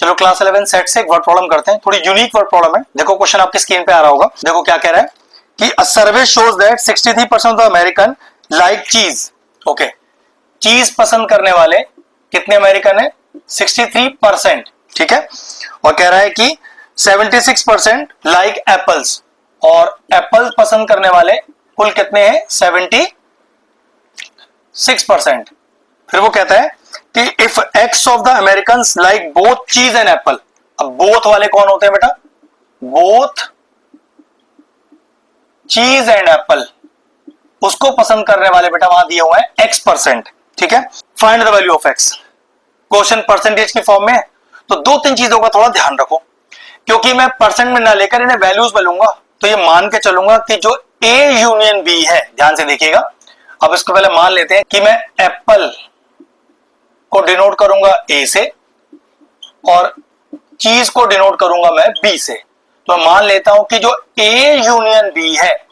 चलो class 11 set से एक वर्ड प्रॉब्लम करते हैं, थोड़ी यूनिक वर्ड प्रॉब्लम है। देखो क्वेश्चन आपकी स्क्रीन पे आ रहा होगा, देखो क्या कह रहा है कि a survey shows that 63% of the American like cheese. Okay, cheese पसंद करने वाले कितने अमेरिकन है? 63%, ठीक है। और कह रहा है कि 76% लाइक एप्पल्स, और एप्पल पसंद करने वाले कुल कितने हैं? 76%। फिर वो कहता है कि if x of the American like both चीज एंड एप्पल। अब बोथ वाले कौन होते हैं बेटा? बोथ चीज एंड एप्पल, उसको पसंद करने वाले बेटा वहां दिए हुए हैं x%, ठीक है। Find the value of x। Question percentage की फॉर्म में है, तो दो तीन चीजों का थोड़ा ध्यान रखो, क्योंकि मैं परसेंट में ना लेकर इन्हें वैल्यूज में लूंगा, तो ये मान के चलूंगा कि जो A यूनियन B है, ध्यान से देखिएगा। अब इसको पहले मान लेते हैं कि मैं एप्पल को डिनोट करूंगा A से और चीज को डिनोट करूंगा मैं B से। तो मान लेता हूं कि जो A यूनियन B है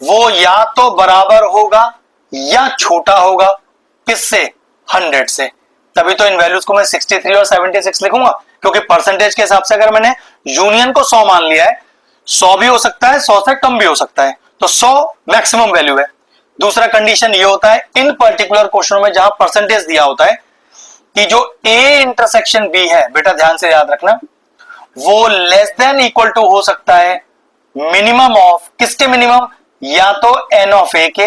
वो या तो बराबर होगा या छोटा होगा, किससे? 100 से। तभी तो इन वैल्यूज को मैं 63 और 76 लिखूंगा, क्योंकि परसेंटेज के हिसाब से अगर मैंने यूनियन को 100 मान लिया है, 100 भी हो सकता है, 100 से कम भी हो सकता है, तो 100 मैक्सिमम वैल्यू है। दूसरा कंडीशन ये होता है इन पर्टिकुलर क्वेश्चन में जहां परसेंटेज दिया होता है कि जो A इंटरसेक्शन B है, बेटा ध्यान से याद रखना, वो लेस देन इक्वल टू हो सकता है मिनिमम ऑफ, किसके मिनिमम? या तो n ऑफ A के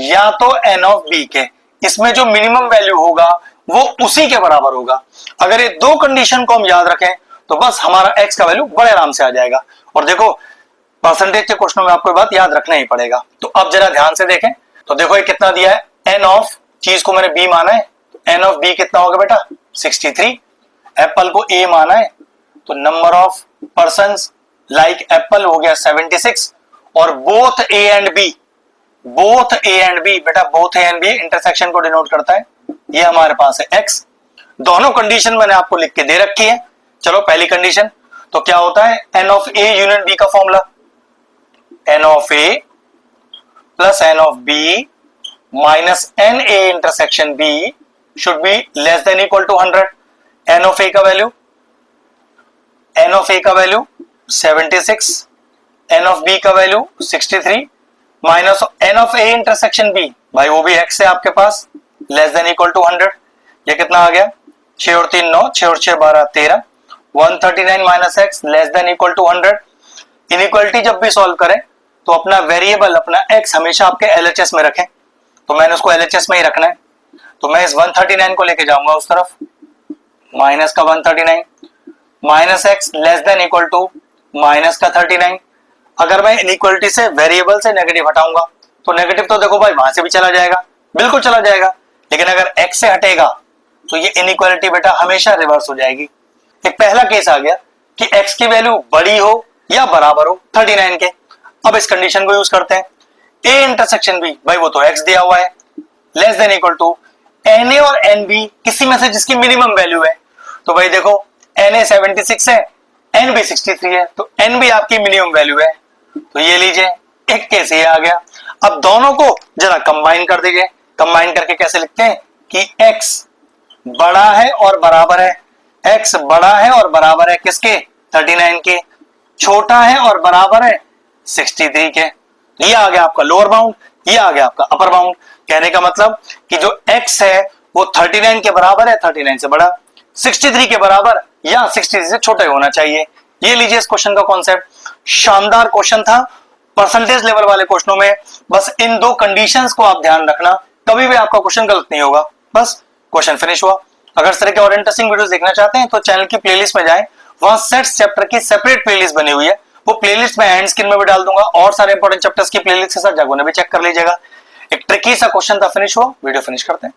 या तो n ऑफ B के। इसमें जो मिनिमम वैल्यू होगा वो उसी के बराबर होगा। अगर ये दो कंडीशन को हम याद रखें तो बस हमारा x का वैल्यू बड़े आराम से आ जाएगा। और देखो परसेंटेज के क्वेश्चनों में आपको बात याद रखना ही पड़ेगा। तो अब जरा ध्यान से देखें, तो देखो ये कितना दिया है? n ऑफ चीज को मैंने B माना है, तो n ऑफ B कितना होगा बेटा? 63। एप्पल को A माना है, तो number of persons like Apple हो गया 76। और both A and B, both A and B, बेटा both A and B intersection को डिनोट करता है, ये हमारे पास है x। दोनों कंडीशन मैंने आपको लिख के दे रखी है। चलो पहली कंडीशन, तो क्या होता है? n of A union B का formula, n of A plus n of B minus n A intersection B should be less than equal to 100। n of A का वैल्यू, n ऑफ A का value 76, n of B का value 63 minus n of A intersection B, भाई वो भी x है आपके पास, less than equal to 100। ये कितना आ गया? 6 और 3 9, 6 और 6 12 13, 139 minus x less than equal to 100। Inequality जब भी सॉल्व करें तो अपना वेरिएबल अपना x हमेशा आपके LHS में रखें, तो मैंने उसको LHS में ही रखना है। तो मैं इस 139 को लेके जाऊंगा उस तरफ, माइनस का 139 minus x less than equal to minus का 39। अगर मैं इनइक्वालिटी से वेरिएबल से नेगेटिव हटाऊंगा तो नेगेटिव तो देखो भाई वहां से भी चला जाएगा, बिल्कुल चला जाएगा, लेकिन अगर x से हटेगा तो ये इनइक्वालिटी बेटा हमेशा रिवर्स हो जाएगी। एक पहला केस आ गया कि x की वैल्यू बड़ी हो या बराबर हो 39 के। अब इस कंडीशन को यूज करते हैं, A इंटरसेक्शन B, भाई वो तो x दिया हुआ है, less than equal to NA और NB किसी में से जिसकी मिनिमम वैल्यू है। तो भाई देखो NA 76 है, NB 63 है, तो NB आपकी मिनिमम वैल्यू है। तो ये लीजिए एक केस ये आ गया। अब दोनों को जरा कंबाइन कर दीजिए। कंबाइन करके कैसे लिखते हैं कि x बड़ा है और बराबर है, x बड़ा है और बराबर है किसके? 39 के। छोटा है और बराबर है 63 के। ये आ गया आपका लोअर बाउंड, ये आ गया आपका अपर बाउंड। कहने का मतलब कि जो x है वो 39 के बराबर है, 39 से बड़ा, 63 के बराबर या 63 से छोटा ही होना चाहिए। ये लीजिए इस क्वेश्चन का कॉन्सेप्ट। शानदार क्वेश्चन था। परसेंटेज लेवल वाले क्वेश्चनों में बस इन दो कंडीशंस को आप ध्यान रखना, कभी भी आपका क्वेश्चन गलत नहीं होगा। बस क्वेश्चन फिनिश हुआ। अगर इस तरह के और इंटरेस्टिंग वीडियोस देखना चाहते हैं तो चैनल की प्लेलिस्ट में जाएं, वहां सेट्स चैप्टर की सेपरेट प्लेलिस्ट बनी हुई है, वो प्लेलिस्ट मैं एंड स्क्रीन में भी डाल दूंगा, और सारे इंपॉर्टेंट चैप्टर्स की प्लेलिस्ट के साथ जाकर भी चेक कर लीजिएगा। एक ट्रिकी सा क्वेश्चन था, फिनिश हुआ। वीडियो फिनिश करते हैं।